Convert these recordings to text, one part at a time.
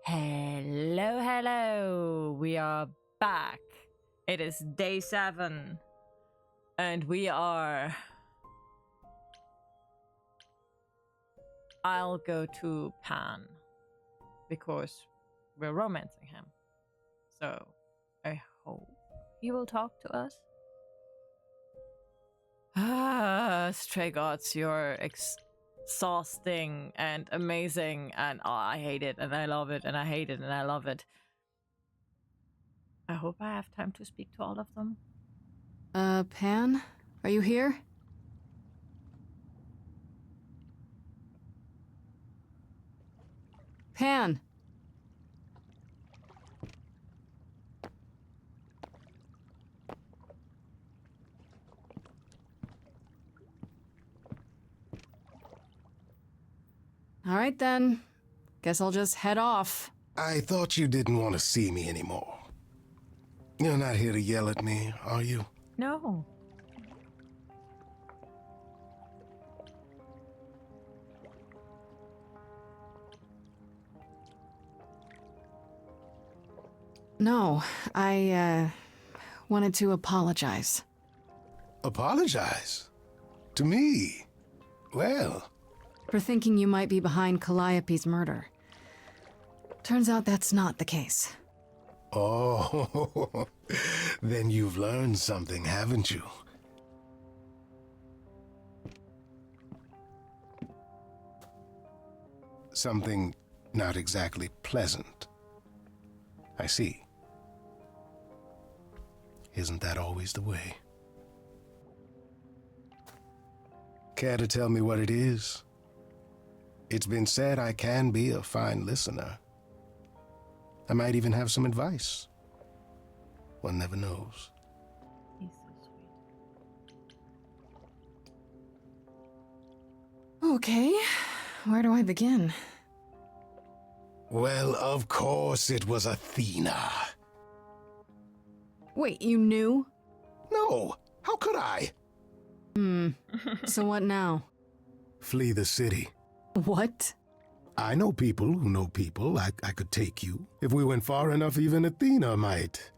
Hello, hello. We are back. It is day 7. And we are... I'll go to Pan. Because we're romancing him. So, I hope he will talk to us. Stray Gods, you're exhausting and amazing, and I hate it, and I love it, and I hate it, and I love it. I hope I have time to speak to all of them. Pan? Are you here? Pan! All right then. Guess I'll just head off. I thought you didn't want to see me anymore. You're not here to yell at me, are you? No. No, I, wanted to apologize. Apologize? To me? Well... For thinking you might be behind Calliope's murder. Turns out that's not the case. Oh, then you've learned something, haven't you? Something not exactly pleasant. I see. Isn't that always the way? Care to tell me what it is? It's been said I can be a fine listener. I might even have some advice. One never knows. He's so sweet. Okay, where do I begin? Well, of course it was Athena. Wait, you knew? No, how could I? So what now? Flee the city. What? I know people who know people. I could take you. If we went far enough, even Athena might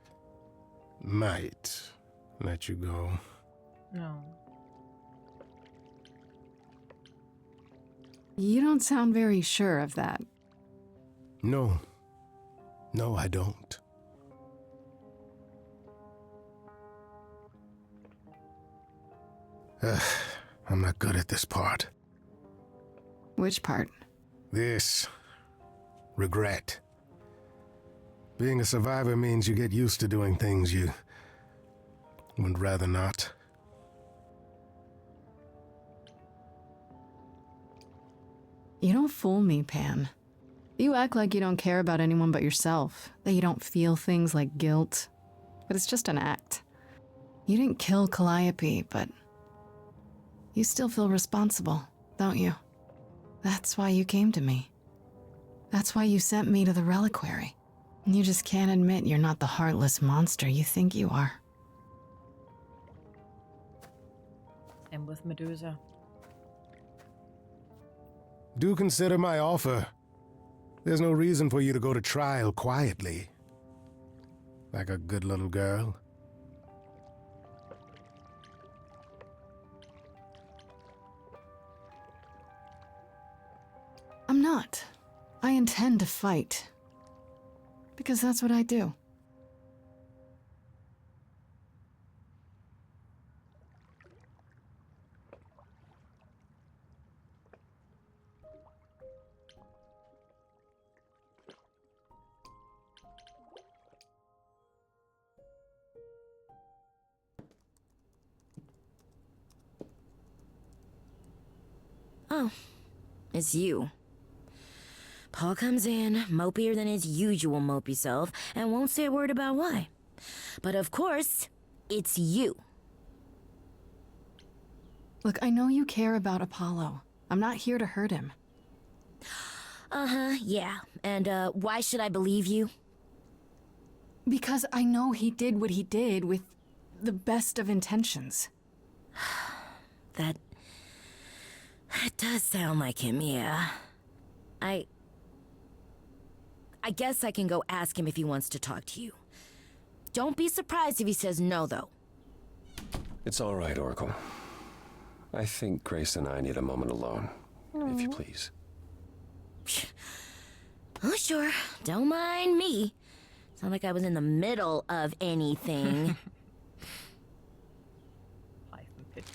let you go. No. You don't sound very sure of that. No, I don't. I'm not good at this part. Which part? This. Regret. Being a survivor means you get used to doing things you would rather not. You don't fool me, Pan. You act like you don't care about anyone but yourself, that you don't feel things like guilt. But it's just an act. You didn't kill Calliope, but you still feel responsible, don't you? That's why you came to me. That's why you sent me to the reliquary. You just can't admit you're not the heartless monster you think you are. Same with Medusa. Do consider my offer. There's no reason for you to go to trial quietly. Like a good little girl. I'm not. I intend to fight. Because that's what I do. Oh, it's you. Paul comes in, mopier than his usual mopey self, and won't say a word about why. But of course, it's you. Look, I know you care about Apollo. I'm not here to hurt him. Yeah. And, why should I believe you? Because I know he did what he did with the best of intentions. That does sound like him, yeah. I I guess I can go ask him if he wants to talk to you. Don't be surprised if he says no, though. It's all right, Oracle. I think Grace and I need a moment alone, if you please. Oh, sure. Don't mind me. It's not like I was in the middle of anything. Python pitch.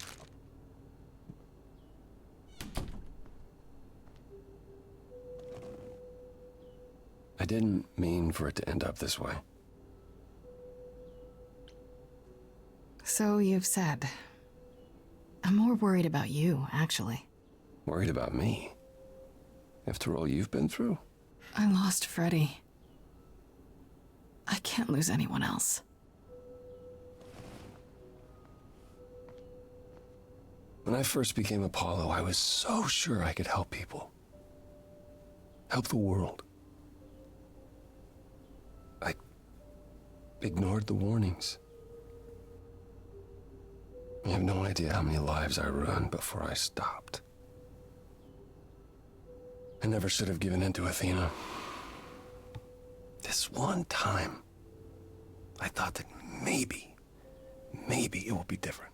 I didn't mean for it to end up this way. So you've said. I'm more worried about you, actually. Worried about me? After all you've been through? I lost Freddie. I can't lose anyone else. When I first became Apollo, I was so sure I could help people. Help the world. I ignored the warnings. You have no idea how many lives I ruined before I stopped. I never should have given in to Athena. This one time, I thought that maybe it will be different.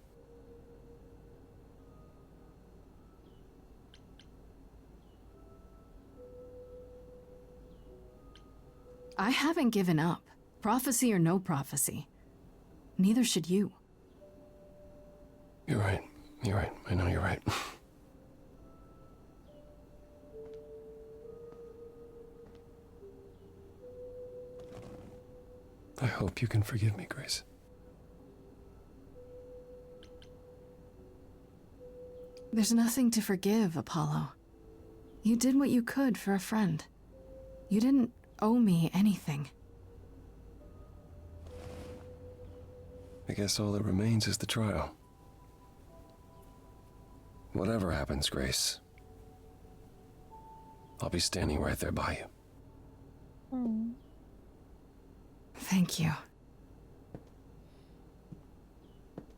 I haven't given up. Prophecy or no prophecy. Neither should you. You're right. You're right. I know you're right. I hope you can forgive me, Grace. There's nothing to forgive, Apollo. You did what you could for a friend. You didn't owe me anything. I guess all that remains is the trial. Whatever happens, Grace, I'll be standing right there by you. Thank you.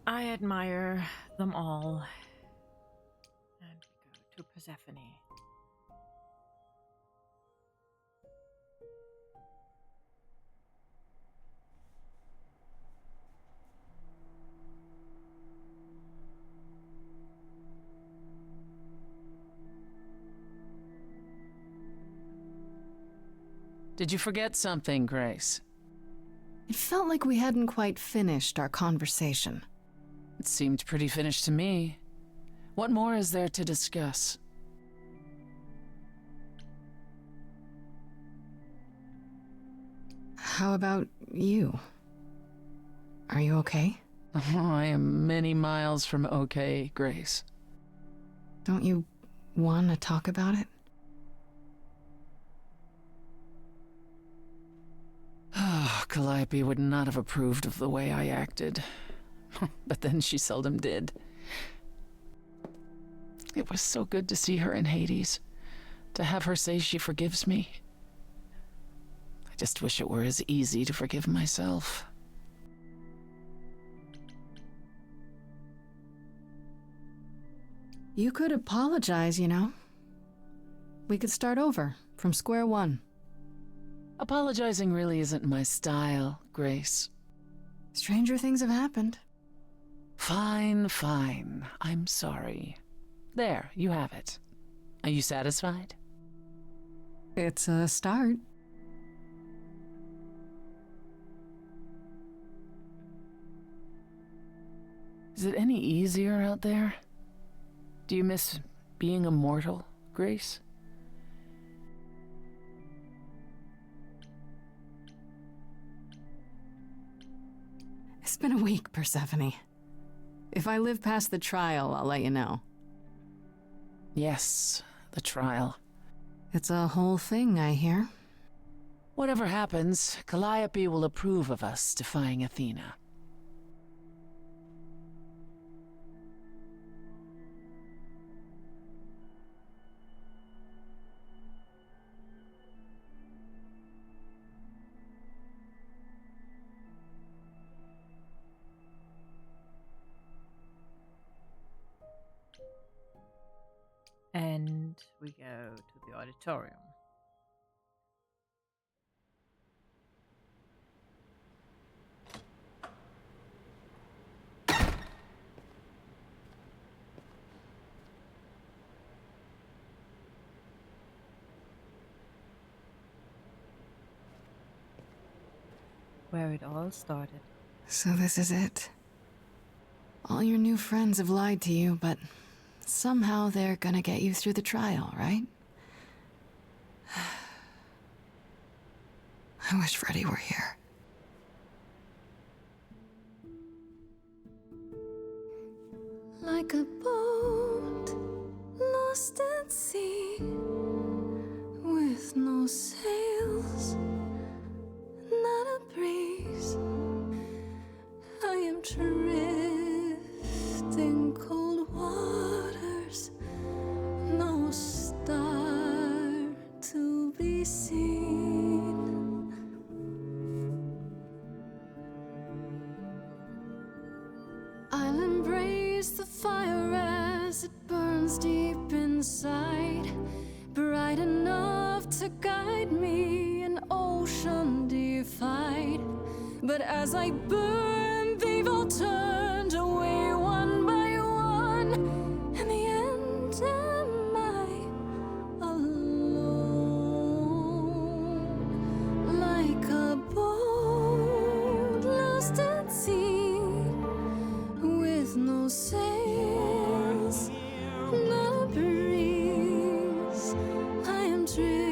I admire them all. And we go to Persephone. Did you forget something, Grace? It felt like we hadn't quite finished our conversation. It seemed pretty finished to me. What more is there to discuss? How about you? Are you okay? Oh, I am many miles from okay, Grace. Don't you want to talk about it? Calliope would not have approved of the way I acted. But then she seldom did. It was so good to see her in Hades. To have her say she forgives me. I just wish it were as easy to forgive myself. You could apologize, you know. We could start over, from square one. Apologizing really isn't my style, Grace. Stranger things have happened. Fine, fine. I'm sorry. There, you have it. Are you satisfied? It's a start. Is it any easier out there? Do you miss being immortal, Grace? It's been a week, Persephone. If I live past the trial, I'll let you know. Yes, the trial. It's a whole thing, I hear. Whatever happens, Calliope will approve of us defying Athena. And we go to the auditorium. where it all started. So this is it. All your new friends have lied to you, but somehow they're gonna get you through the trial, right? I wish Freddy were here. Like a boat lost at sea, with no sails, not a breeze. I am drifting cold waters, no star to be seen. I'll embrace the fire as it burns deep inside, bright enough to guide me, an ocean defied. But as I burn, they've all turned away one by one. In the end, am I alone? Like a boat lost at sea, with no sails, no breeze. I am drifting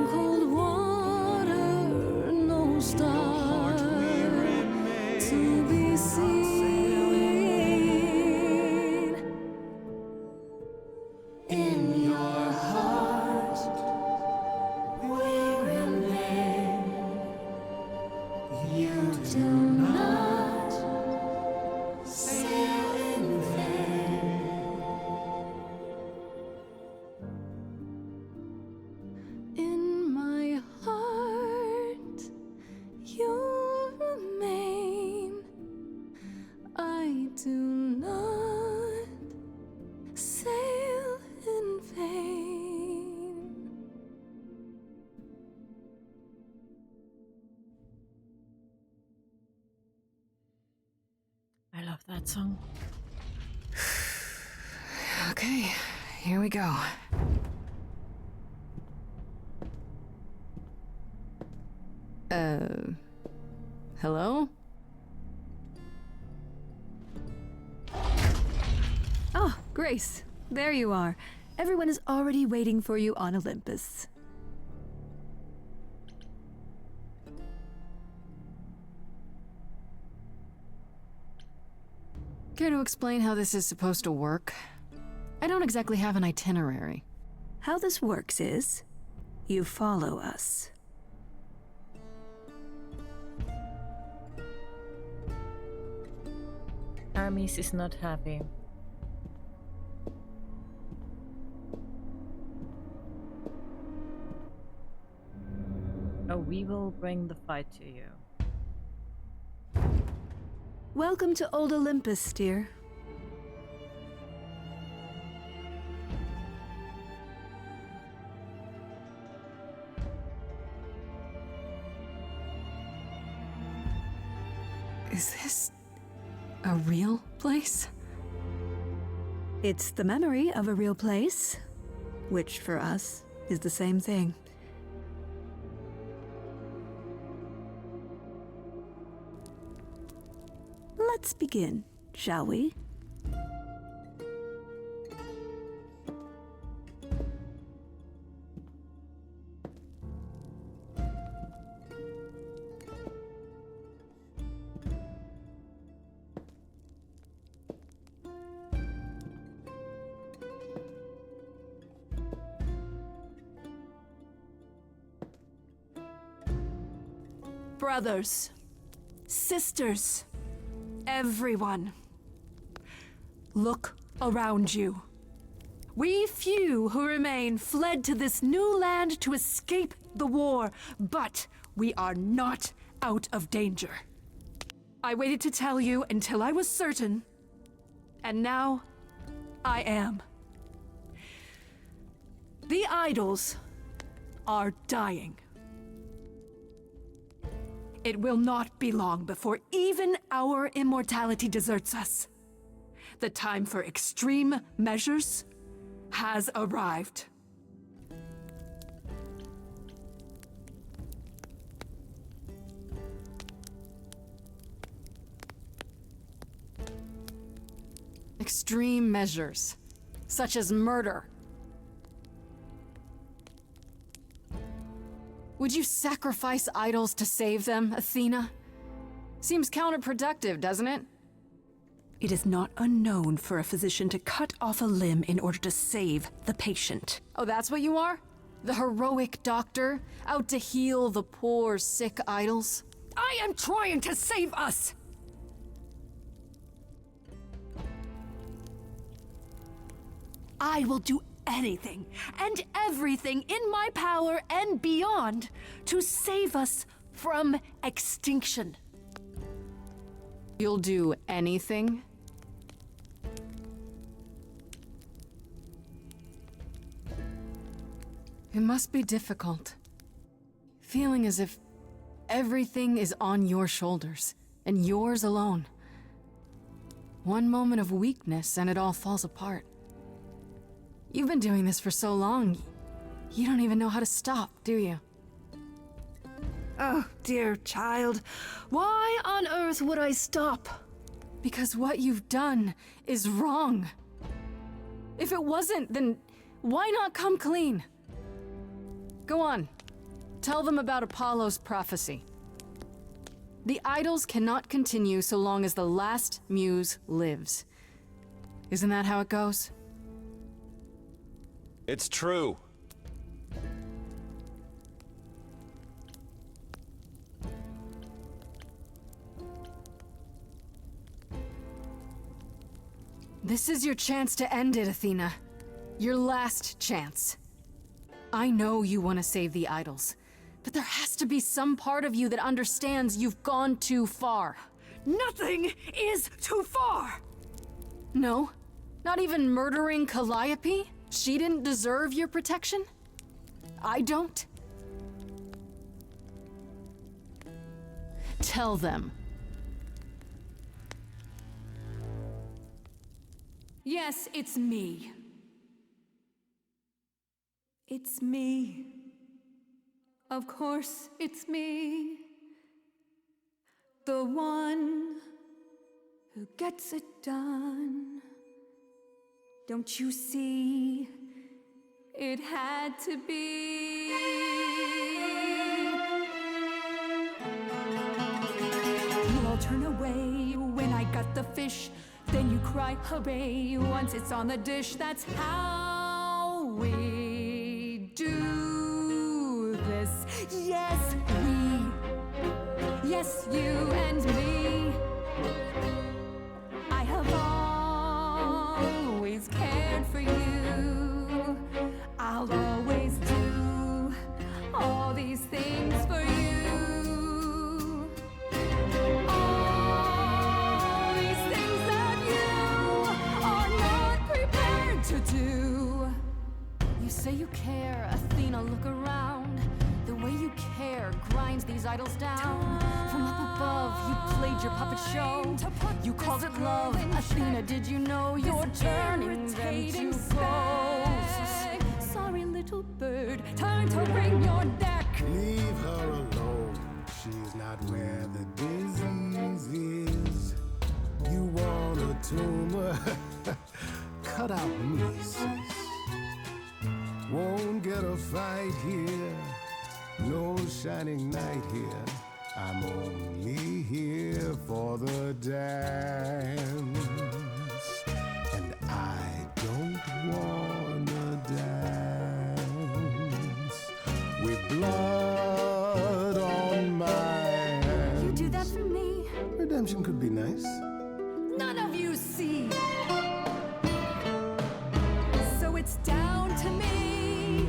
cold water, no star to be seen. In your heart, we remain. You do not sail in vain. In my heart, you remain. I do not sail in vain. I love that song. Okay, here we go. Hello? Oh, Grace, there you are. Everyone is already waiting for you on Olympus. Care to explain how this is supposed to work? I don't exactly have an itinerary. How this works is, you follow us. Aramis is not happy. Oh, we will bring the fight to you. Welcome to Old Olympus, dear. Is this a real place? It's the memory of a real place, which for us is the same thing. Let's begin, shall we? Brothers, sisters, everyone, look around you. We few who remain fled to this new land to escape the war, but we are not out of danger. I waited to tell you until I was certain, and now I am. The idols are dying. It will not be long before even our immortality deserts us. The time for extreme measures has arrived. extreme measures, such as murder. Would you sacrifice idols to save them, Athena? Seems counterproductive, doesn't it? It is not unknown for a physician to cut off a limb in order to save the patient. Oh, that's what you are? The heroic doctor, out to heal the poor, sick idols? I am trying to save us! I will do anything and everything in my power and beyond to save us from extinction. You'll do anything? It must be difficult. Feeling as if everything is on your shoulders, and yours alone. One moment of weakness and it all falls apart. You've been doing this for so long, you don't even know how to stop, do you? Oh, dear child, why on earth would I stop? Because what you've done is wrong. If it wasn't, then why not come clean? Go on. Tell them about Apollo's prophecy. The idols cannot continue so long as the last muse lives. Isn't that how it goes? It's true. This is your chance to end it, Athena. Your last chance. I know you want to save the idols, but there has to be some part of you that understands you've gone too far. Nothing is too far! No? Not even murdering Calliope? She didn't deserve your protection? I don't? Tell them. Yes, it's me. It's me. Of course, it's me. The one who gets it done. Don't you see? It had to be. You all turn away when I got the fish. Then you cry hooray once it's on the dish. That's how we do this. Yes, we. Yes, you and me. I have always cared for you. I'll always do all these things for you. All these things that you are not prepared to do. You say you care, Athena, look around. The way you care grinds these idols down. From up above, you played your puppet show. You called it love. Athena, did you know you're turning them to ghosts? Sorry, little bird, time to wring your neck. Leave her alone. She's not where the disease is. You want a tumor? Cut out the nieces. Won't get a fight here. No shining night here. I'm only here for the dance. And I don't wanna dance with blood on my hands. You do that for me? Redemption could be nice. None of you see. So it's down to me.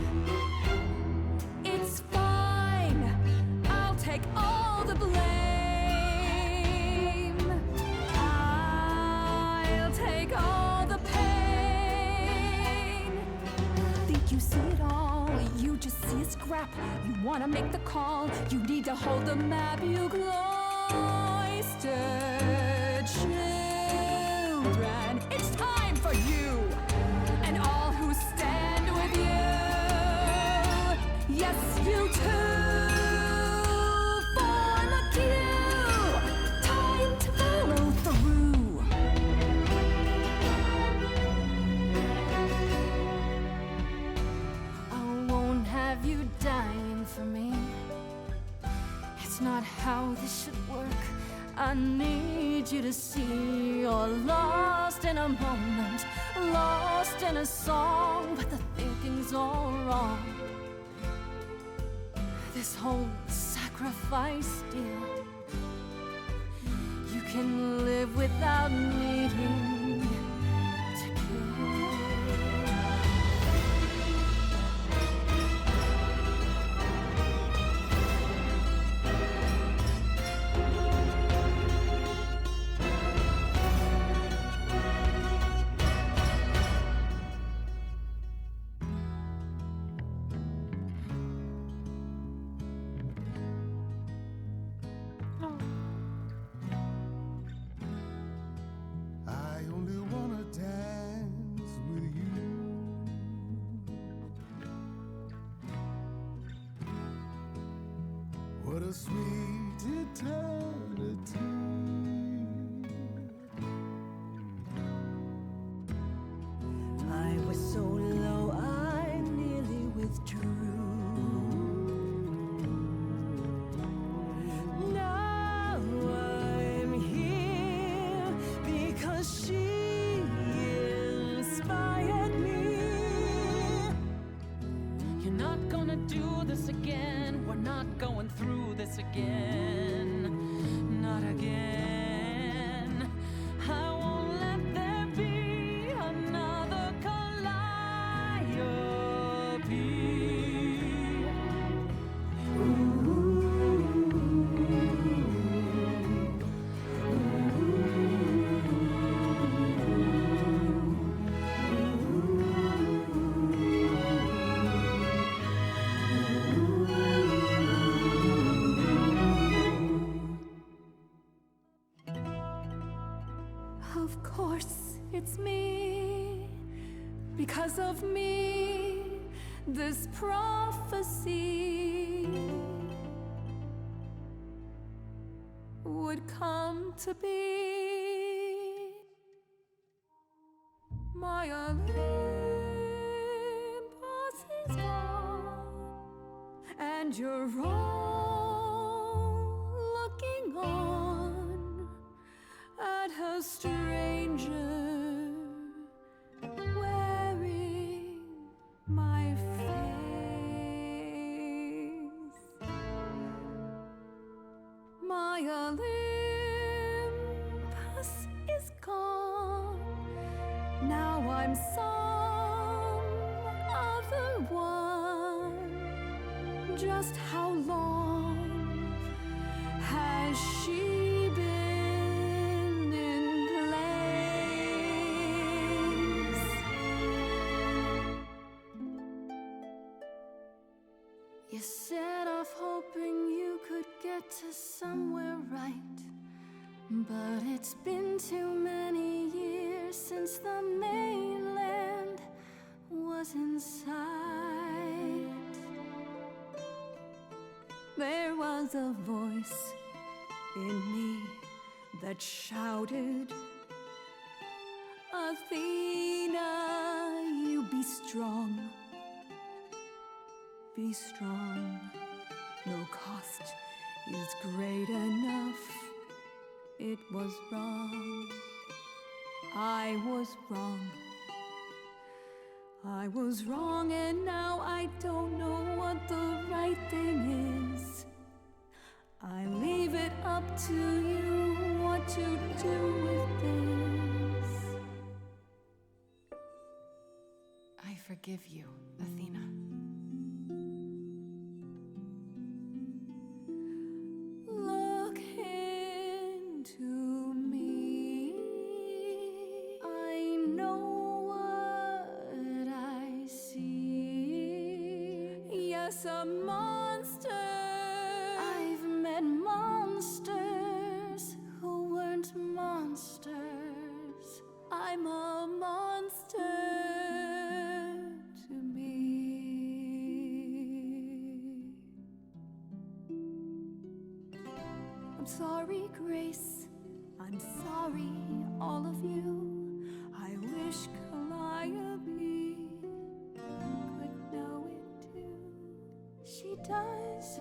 It's fine. I'll take all the blame. I'll take all the pain. Think you see it all? You just see a scrap. You wanna make the call. You need to hold the map. You cloistered children. It's time for you and all who stand with you. Yes, you too. Form a queue. Time to follow through. how this should work. I need you to see you're lost in a moment, lost in a song, but the thinking's all wrong. This whole sacrifice deal, you can live without needing to kill. I only wanna dance with you. What a sweet eternity. I was so low, I nearly withdrew. Now I'm here because she inspired me. You're not gonna do this again. We're not going through this again. Not again. I won't let there be another calliope. Of course, it's me. Because of me, this prophecy would come to be. My Olympus is gone, and you're all looking on at a stranger wearing my face. My Olympus is gone. Now I'm some other one. Just how long has she been in place? You set off hoping you could get to somewhere right, but it's been too many years since the mainland was in sight. There was a voice in me that shouted, Athena, you be strong. Be strong. No cost is great enough. It was wrong. I was wrong. I was wrong, and now I don't know what the right thing is. I leave it up to you what to do with this. I forgive you, Athena. Look into me. I know what I see. Yes, a monster. I've met monsters who weren't monsters. I'm a monster to me. I'm sorry, Grace. I'm sorry, all of you. I wish Calliope could know it too. She does.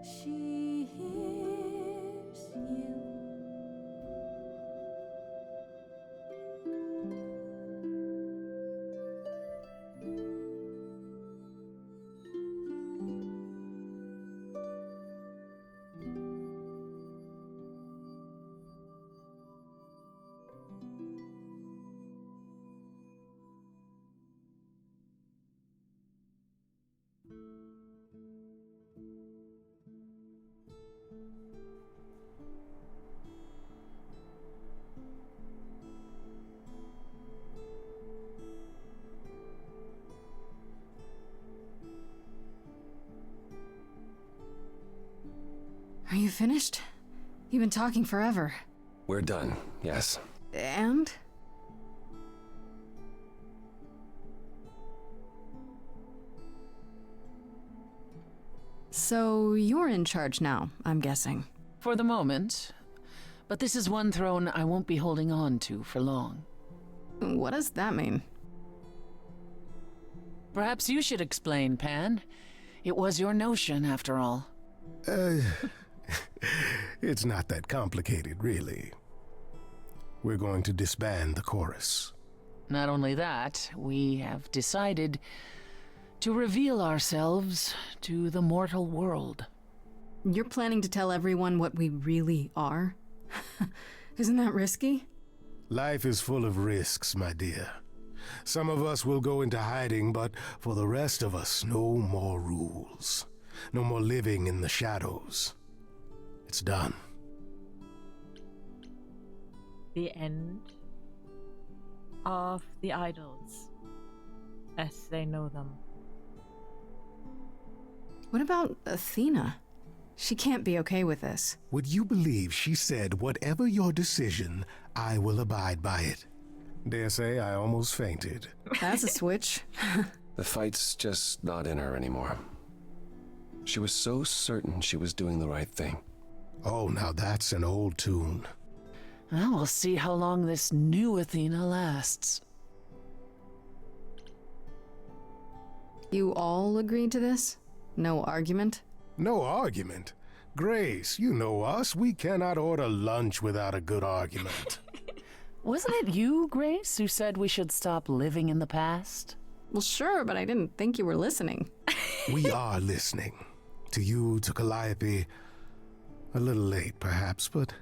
She hears you. Are you finished? You've been talking forever. We're done, yes. And? So you're in charge now, I'm guessing. For the moment. But this is one throne I won't be holding on to for long. What does that mean? Perhaps you should explain, Pan. It was your notion, after all. It's not that complicated, really. We're going to disband the chorus. Not only that, we have decided to reveal ourselves to the mortal world. You're planning to tell everyone what we really are? Isn't that risky? Life is full of risks, my dear. Some of us will go into hiding, but for the rest of us, no more rules. No more living in the shadows. It's done. The end of the idols as they know them. What about Athena? She can't be okay with this. Would you believe she said, "Whatever your decision, I will abide by it"? Dare say I almost fainted. That's a switch. The fight's just not in her anymore. She was so certain she was doing the right thing. Oh, now that's an old tune. Well, we'll see how long this new Athena lasts. You all agreed to this? No argument? No argument. Grace, you know us. We cannot order lunch without a good argument. Wasn't it you, Grace, who said we should stop living in the past? Well, sure, but I didn't think you were listening. We are listening. To you, to Calliope. A little late, perhaps, but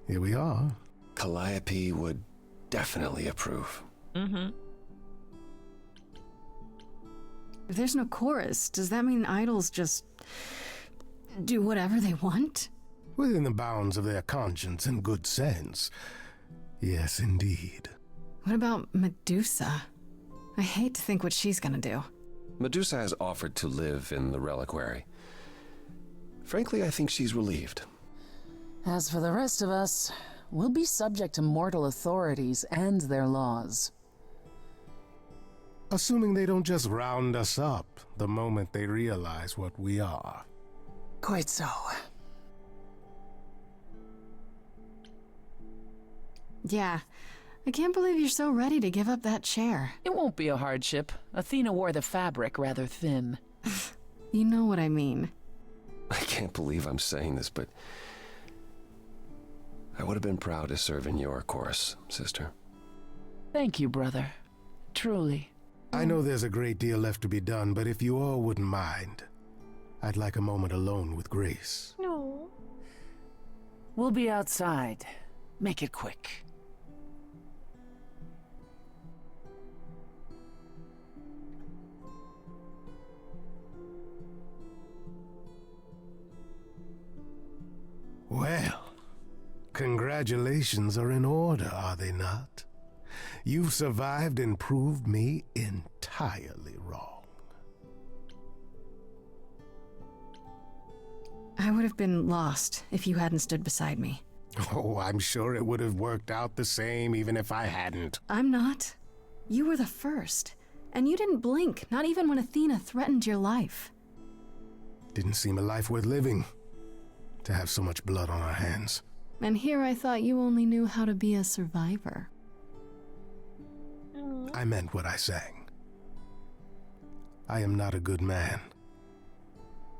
here we are. Calliope would definitely approve. Mm-hmm. If there's no chorus, does that mean idols just do whatever they want? Within the bounds of their conscience and good sense. Yes, indeed. What about Medusa? I hate to think what she's gonna do. Medusa has offered to live in the reliquary. Frankly, I think she's relieved. As for the rest of us, we'll be subject to mortal authorities and their laws. Assuming they don't just round us up the moment they realize what we are. Quite so. Yeah, I can't believe you're so ready to give up that chair. It won't be a hardship. Athena wore the fabric rather thin. You know what I mean. I can't believe I'm saying this, but I would have been proud to serve in your chorus, sister. Thank you, brother. Truly. I know there's a great deal left to be done, but if you all wouldn't mind, I'd like a moment alone with Grace. No. We'll be outside. Make it quick. Well, congratulations are in order, are they not? You've survived and proved me entirely wrong. I would have been lost if you hadn't stood beside me. Oh, I'm sure it would have worked out the same even if I hadn't. I'm not. You were the first. And you didn't blink, not even when Athena threatened your life. Didn't seem a life worth living, to have so much blood on our hands. And here I thought you only knew how to be a survivor. I meant what I sang. I am not a good man.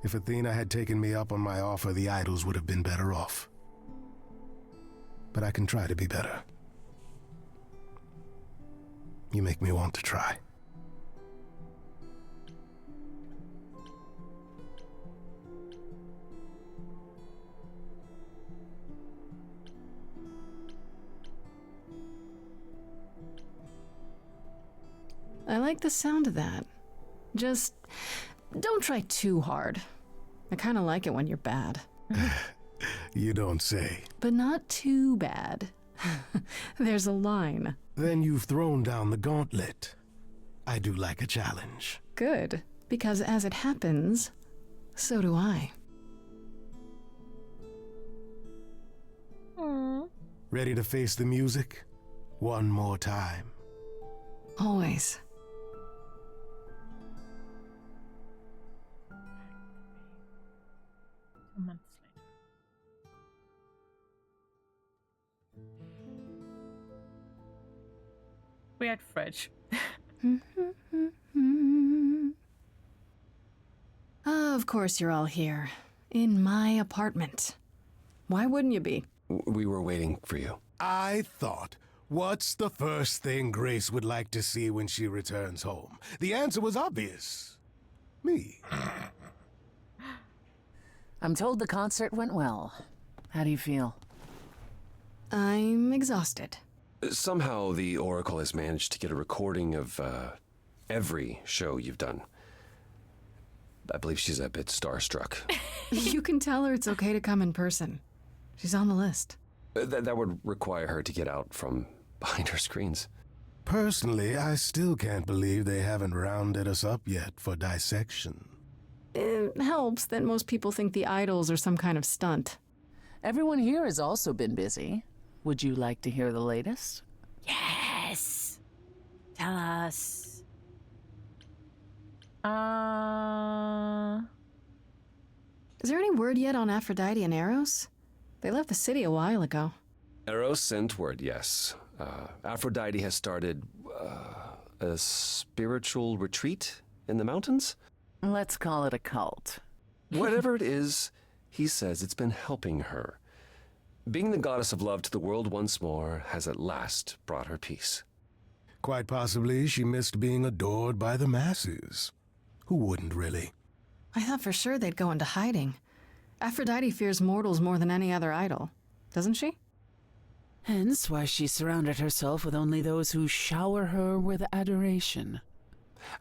If Athena had taken me up on my offer, the idols would have been better off. But I can try to be better. You make me want to try. I like the sound of that. Just don't try too hard. I kind of like it when you're bad. You don't say. But not too bad. There's a line. Then you've thrown down the gauntlet. I do like a challenge. Good, because as it happens, so do I. Ready to face the music? One more time. Always. 2 months later. We had fridge. Of course you're all here. In my apartment. Why wouldn't you be? We were waiting for you. I thought, what's the first thing Grace would like to see when she returns home? The answer was obvious. Me. I'm told the concert went well. How do you feel? I'm exhausted. Somehow the Oracle has managed to get a recording of every show you've done. I believe she's a bit starstruck. You can tell her it's okay to come in person. She's on the list. That would require her to get out from behind her screens. Personally, I still can't believe they haven't rounded us up yet for dissection. It helps that most people think the idols are some kind of stunt. Everyone here has also been busy. Would you like to hear the latest? Yes! Tell us. Is there any word yet on Aphrodite and Eros? They left the city a while ago. Eros sent word, yes. Aphrodite has started a spiritual retreat in the mountains? Let's call it a cult. Whatever it is, he says it's been helping her. Being the goddess of love to the world once more has at last brought her peace. Quite possibly she missed being adored by the masses. Who wouldn't, really? I thought for sure they'd go into hiding. Aphrodite fears mortals more than any other idol, doesn't she? Hence why she surrounded herself with only those who shower her with adoration.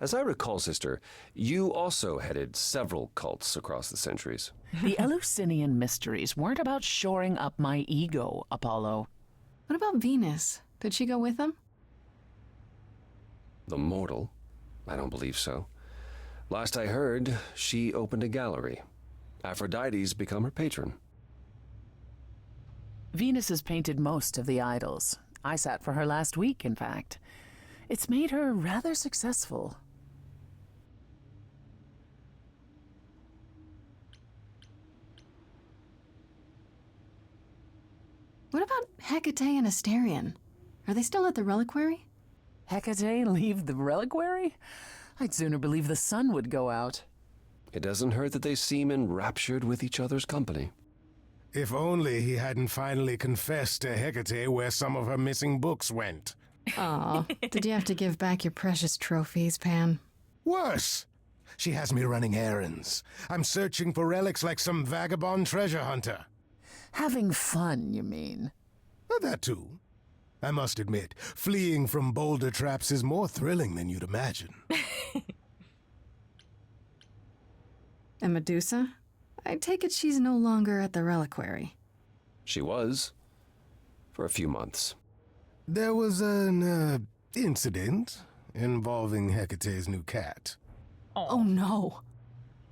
As I recall, sister, you also headed several cults across the centuries. The Eleusinian mysteries weren't about shoring up my ego, Apollo. What about Venus? Did she go with them? The mortal? I don't believe so. Last I heard, she opened a gallery. Aphrodite's become her patron. Venus has painted most of the idols. I sat for her last week, in fact. It's made her rather successful. What about Hecate and Asterion? Are they still at the reliquary? Hecate leave the reliquary? I'd sooner believe the sun would go out. It doesn't hurt that they seem enraptured with each other's company. If only he hadn't finally confessed to Hecate where some of her missing books went. Aw, did you have to give back your precious trophies, Pan? Worse! She has me running errands. I'm searching for relics like some vagabond treasure hunter. Having fun, you mean? That too. I must admit, fleeing from boulder traps is more thrilling than you'd imagine. And Medusa? I take it she's no longer at the reliquary. She was. For a few months. There was an, incident involving Hecate's new cat. Oh no.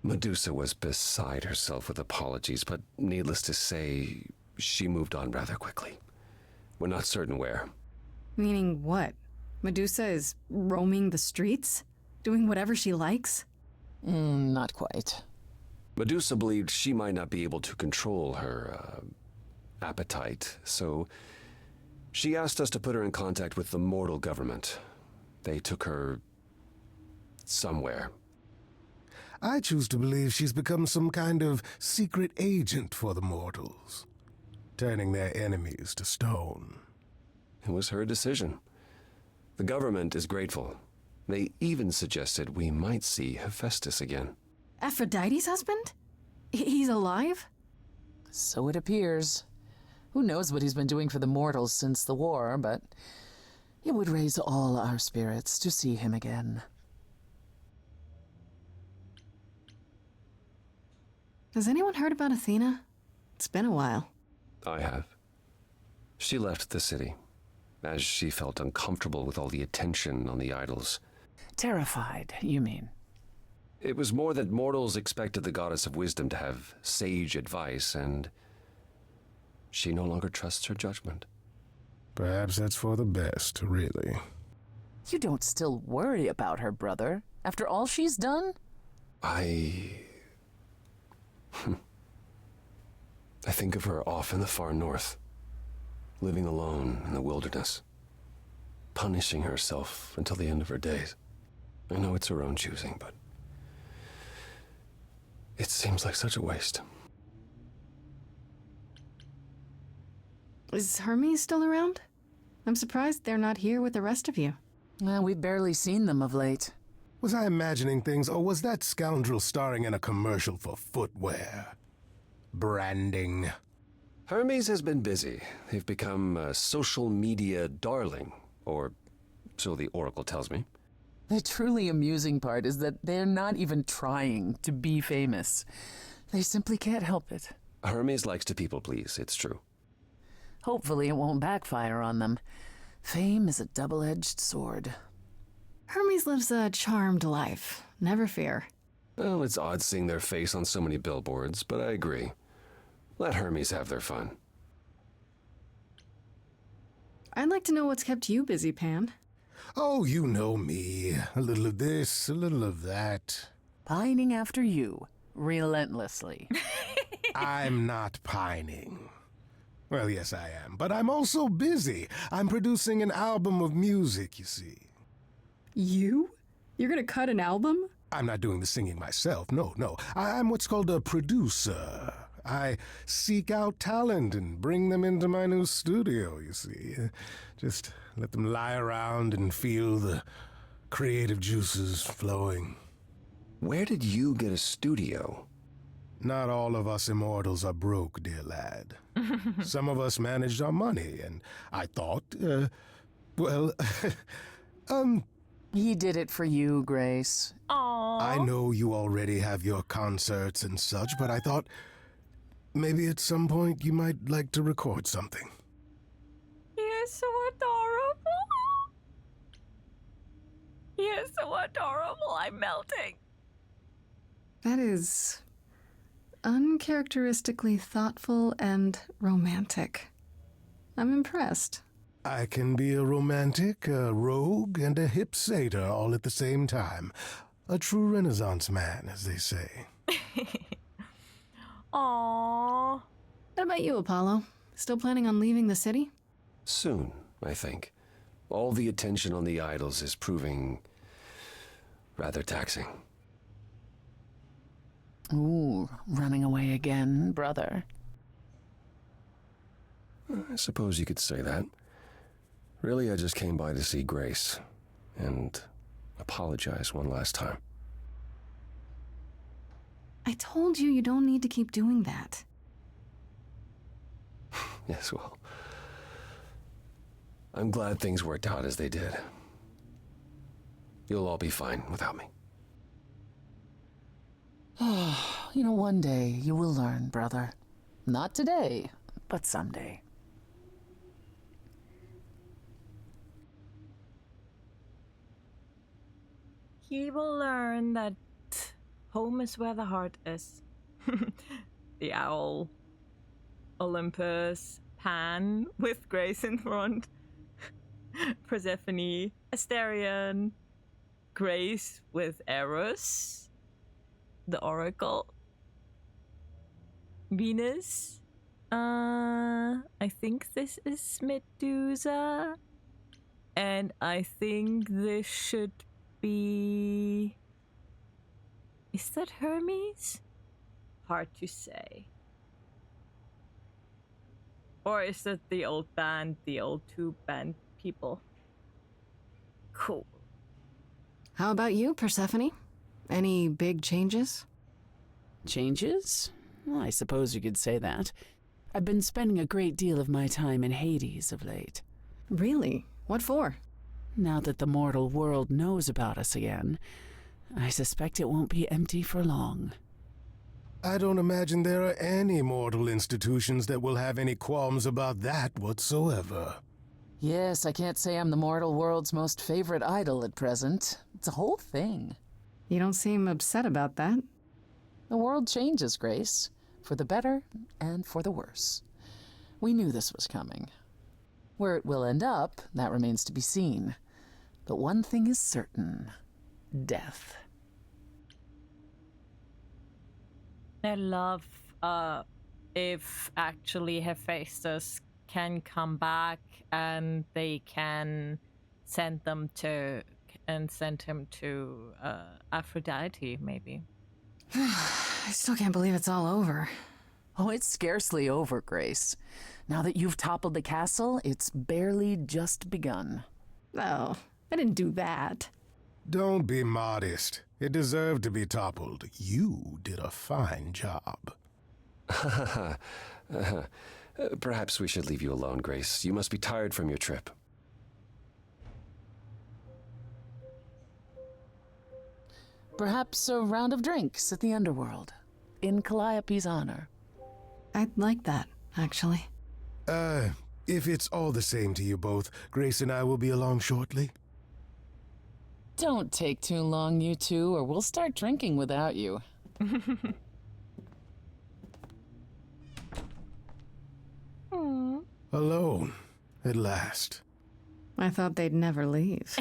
Medusa was beside herself with apologies, but needless to say, she moved on rather quickly. We're not certain where. Meaning what? Medusa is roaming the streets? Doing whatever she likes? Not quite. Medusa believed she might not be able to control her, appetite, so she asked us to put her in contact with the mortal government. They took her somewhere. I choose to believe she's become some kind of secret agent for the mortals, turning their enemies to stone. It was her decision. The government is grateful. They even suggested we might see Hephaestus again. Aphrodite's husband? He's alive? So it appears. Who knows what he's been doing for the mortals since the war, but it would raise all our spirits to see him again. Has anyone heard about Athena? It's been a while. I have. She left the city, as she felt uncomfortable with all the attention on the idols. Terrified, you mean? It was more that mortals expected the goddess of wisdom to have sage advice, and she no longer trusts her judgment. Perhaps that's for the best, really. You don't still worry about her, brother, after all she's done? I think of her off in the far north, living alone in the wilderness, punishing herself until the end of her days. I know it's her own choosing, but it seems like such a waste. Is Hermes still around? I'm surprised they're not here with the rest of you. Well, we've barely seen them of late. Was I imagining things, or was that scoundrel starring in a commercial for footwear? Branding. Hermes has been busy. They've become a social media darling, or so the Oracle tells me. The truly amusing part is that they're not even trying to be famous. They simply can't help it. Hermes likes to people please, it's true. Hopefully it won't backfire on them. Fame is a double-edged sword. Hermes lives a charmed life. Never fear. Well, it's odd seeing their face on so many billboards, but I agree. Let Hermes have their fun. I'd like to know what's kept you busy, Pan. Oh, you know me. A little of this, a little of that. Pining after you, relentlessly. I'm not pining. Well, yes, I am, but I'm also busy. I'm producing an album of music, you see. You? You're gonna cut an album? I'm not doing the singing myself, no. I'm what's called a producer. I seek out talent and bring them into my new studio, you see. Just let them lie around and feel the creative juices flowing. Where did you get a studio? Not all of us immortals are broke, dear lad. Some of us managed our money, and I thought, He did it for you, Grace. Aww. I know you already have your concerts and such, but I thought maybe at some point you might like to record something. He is so adorable. He is so adorable. I'm melting. That is uncharacteristically thoughtful and romantic. I'm impressed. I can be a romantic, a rogue, and a hip satyr all at the same time. A true Renaissance man, as they say. Aww. What about you, Apollo? Still planning on leaving the city? Soon, I think. All the attention on the idols is proving rather taxing. Ooh, running away again, brother. I suppose you could say that. Really, I just came by to see Grace and apologize one last time. I told you don't need to keep doing that. Yes, well, I'm glad things worked out as they did. You'll all be fine without me. You know, one day you will learn, brother. Not today, but someday. He will learn that home is where the heart is. The owl, Olympus, Pan with Grace in front, Persephone, Asterion, Grace with Eros, the Oracle, Venus. I think this is Medusa, and I think this should be Is that Hermes? Hard to say. Or is that the old band, the old two band people? Cool. How about you, Persephone? Any big changes? Changes? Well, I suppose you could say that. I've been spending a great deal of my time in Hades of late. Really? What for? Now that the mortal world knows about us again, I suspect it won't be empty for long. I don't imagine there are any mortal institutions that will have any qualms about that whatsoever. Yes, I can't say I'm the mortal world's most favorite idol at present. It's a whole thing. You don't seem upset about that. The world changes, Grace, for the better and for the worse. We knew this was coming. Where it will end up, that remains to be seen. But one thing is certain: death. I love if actually Hephaestus can come back and they can send him to Aphrodite, maybe. I still can't believe it's all over. Oh, it's scarcely over, Grace. Now that you've toppled the castle, it's barely just begun. Oh, I didn't do that. Don't be modest. It deserved to be toppled. You did a fine job. Perhaps we should leave you alone, Grace. You must be tired from your trip. Perhaps a round of drinks at the underworld, in Calliope's honor. I'd like that, actually. If it's all the same to you both, Grace and I will be along shortly. Don't take too long, you two, or we'll start drinking without you. Alone, at last. I thought they'd never leave.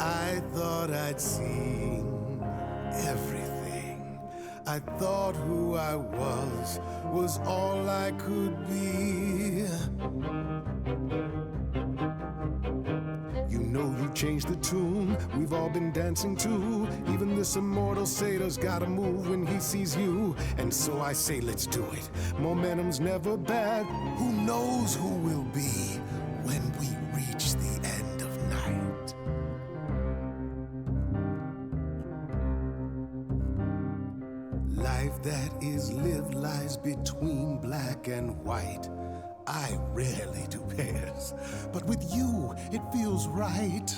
I thought I'd seen everything. I thought who I was all I could be. You know you changed the tune we've all been dancing to. Even this immortal satyr's gotta move when he sees you. And so I say let's do it. Momentum's never bad. Who knows who we'll be when we reach the end of night. Life that is lived lies between black and white. I rarely do pairs, but with you, it feels right.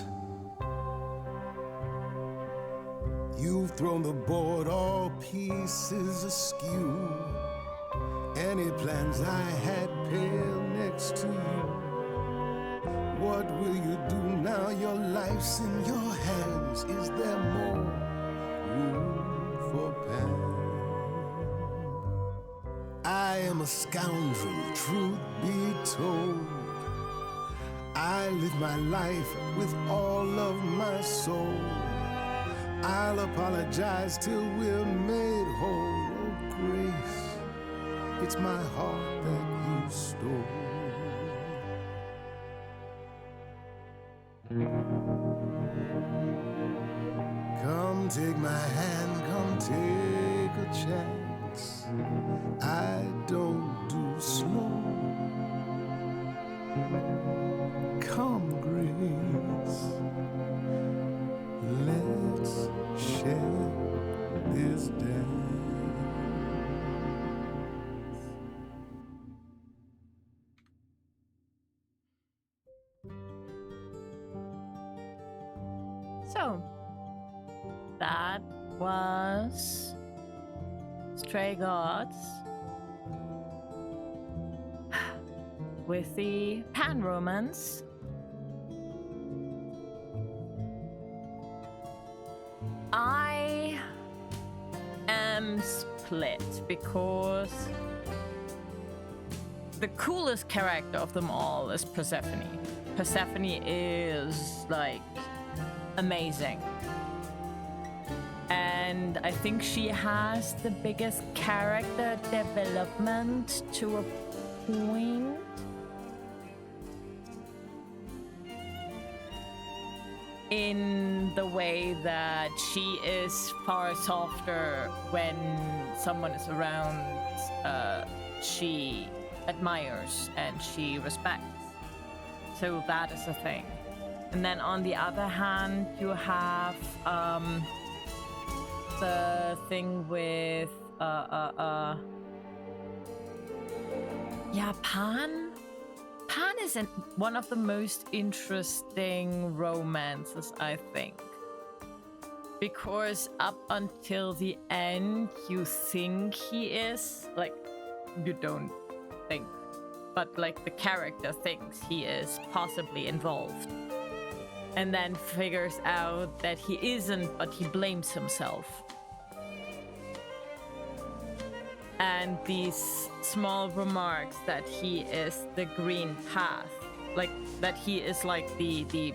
You've thrown the board all pieces askew. Any plans I had pale next to you. What will you do now your life's in your hands? Is there more room for Pan? I am a scoundrel, truth be told. I live my life with all of my soul. I'll apologize till we're made whole. Oh, Grace, it's my heart that you stole. Come take my hand, come take a chance. I don't do slow. Come, Grace, let's share this dance. So, that was Stray Gods with the Pan romance. I am split because the coolest character of them all is Persephone. Persephone is like amazing. And I think she has the biggest character development to a point. in the way that she is far softer when someone is around she admires and she respects. So that is a thing. And then on the other hand, you have the thing with Pan. Pan is one of the most interesting romances, I think. Because up until the end, you think he is, like, you don't think, but like the character thinks he is possibly involved. And then figures out that he isn't, but he blames himself. And these small remarks that he is the green path, like that he is like the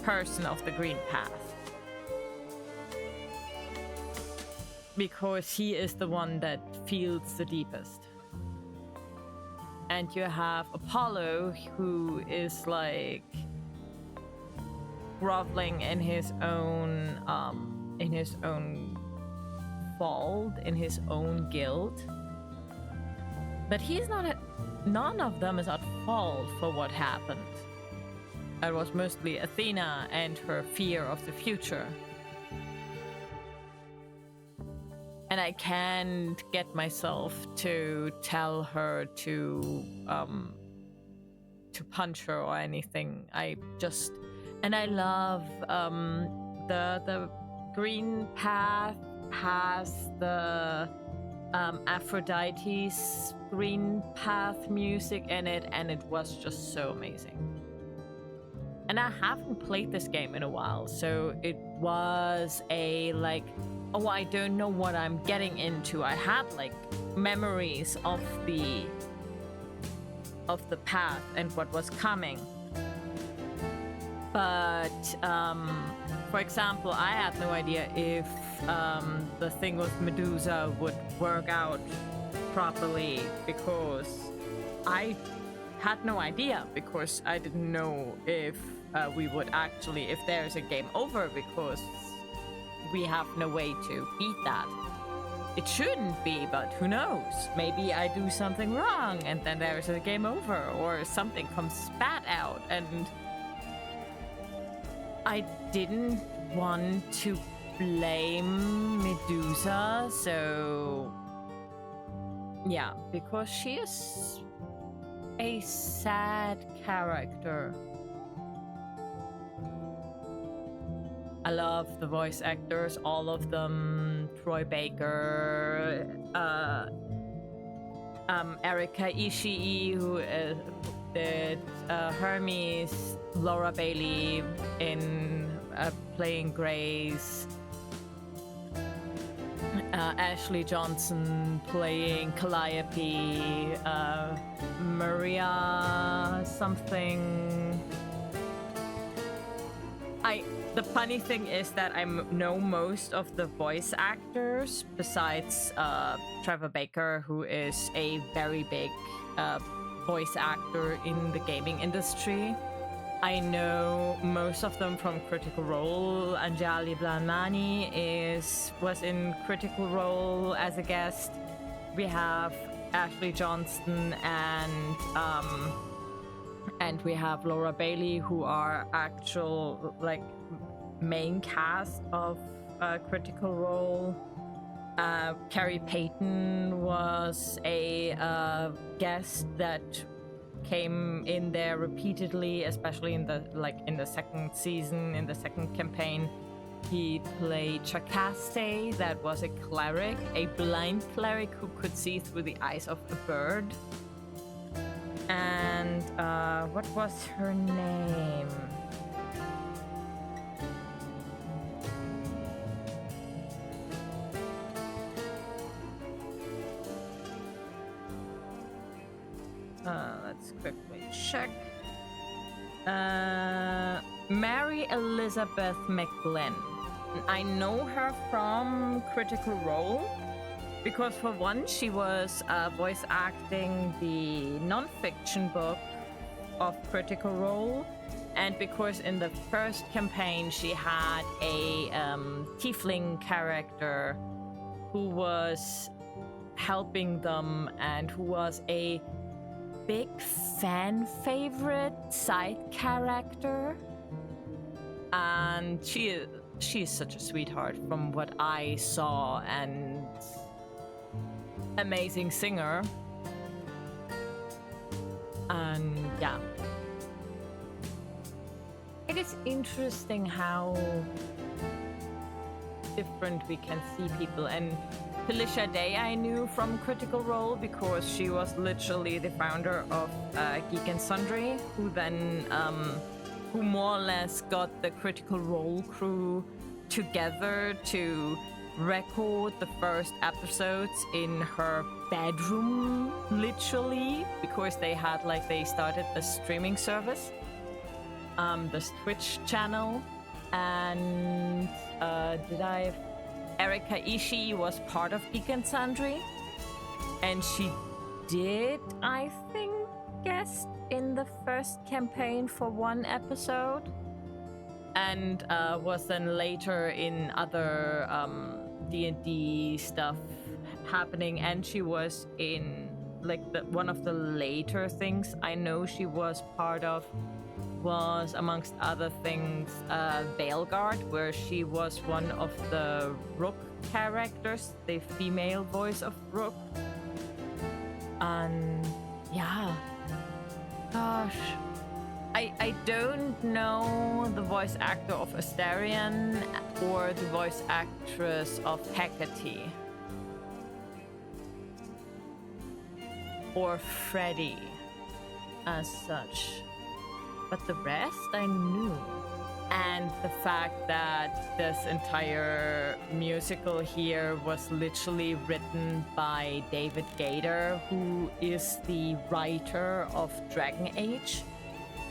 person of the green path. Because he is the one that feels the deepest. And you have Apollo, who is like groveling in his own fault, in his own guilt. But he's not none of them is at fault for what happened. It was mostly Athena and her fear of the future. And I can't get myself to tell her to punch her or anything. I love the green path has the Aphrodite's green path music in it, and it was just so amazing. And I haven't played this game in a while, so it was a like, oh, I don't know what I'm getting into. I had like memories of the path and what was coming. But for example, I had no idea if the thing with Medusa would work out properly, because I had no idea, because I didn't know if we would actually, if there's a game over, because we have no way to beat that. It shouldn't be, but who knows? Maybe I do something wrong and then there's a game over, or something comes spat out, and I didn't want to blame Medusa, so yeah, because she is a sad character. I love the voice actors, all of them. Troy Baker, Erika Ishii, who did Hermes, Laura Bailey in playing Grace, Ashley Johnson playing Calliope, Maria something. The funny thing is that I know most of the voice actors, besides Trevor Baker, who is a very big voice actor in the gaming industry. I know most of them from Critical Role. Anjali Blanmani was in Critical Role as a guest. We have Ashley Johnston and we have Laura Bailey, who are actual like main cast of Critical Role. Carrie Payton was a guest that came in there repeatedly, especially in the second season, in the second campaign. He played Chakaste, that was a cleric, a blind cleric who could see through the eyes of a bird. And what was her name? Let's quickly check. Mary Elizabeth McGlynn. I know her from Critical Role because, for one, she was voice acting the non-fiction book of Critical Role, And because in the first campaign she had a tiefling character who was helping them and who was a big fan favorite side character. And she is such a sweetheart from what I saw, and amazing singer. And yeah. It is interesting how different we can see people. And Felicia Day I knew from Critical Role because she was literally the founder of Geek and Sundry, who then who more or less got the Critical Role crew together to record the first episodes in her bedroom, literally, because they started a streaming service, this Twitch channel. And Erika Ishii was part of Geek and Sundry, and she did, I think, guest in the first campaign for one episode, and was then later in other D&D stuff happening. And she was in one of the later things I know she was part of was, amongst other things, Veilguard, where she was one of the Rook characters, the female voice of Rook. And yeah, gosh, I don't know the voice actor of Astarion or the voice actress of Hecate or Freddy as such. But the rest I knew. And the fact that this entire musical here was literally written by David Gator, who is the writer of Dragon Age,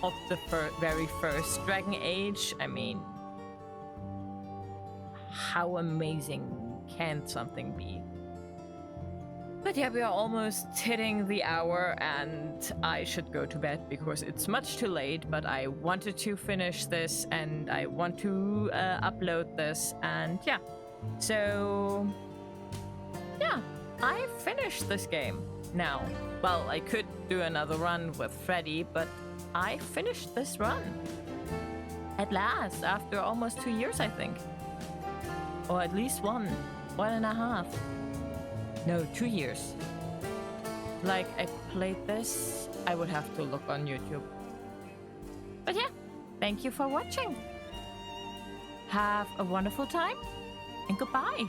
of the very first Dragon Age. I mean, how amazing can something be? But yeah, we are almost hitting the hour and I should go to bed because it's much too late, but I wanted to finish this and I want to upload this, and yeah. So, yeah, I finished this game now. Well, I could do another run with Freddy, but I finished this run. At last, after almost 2 years, I think. Or at least 1.5. No, 2 years. Like, I played this, I would have to look on YouTube. But yeah, thank you for watching. Have a wonderful time, and goodbye.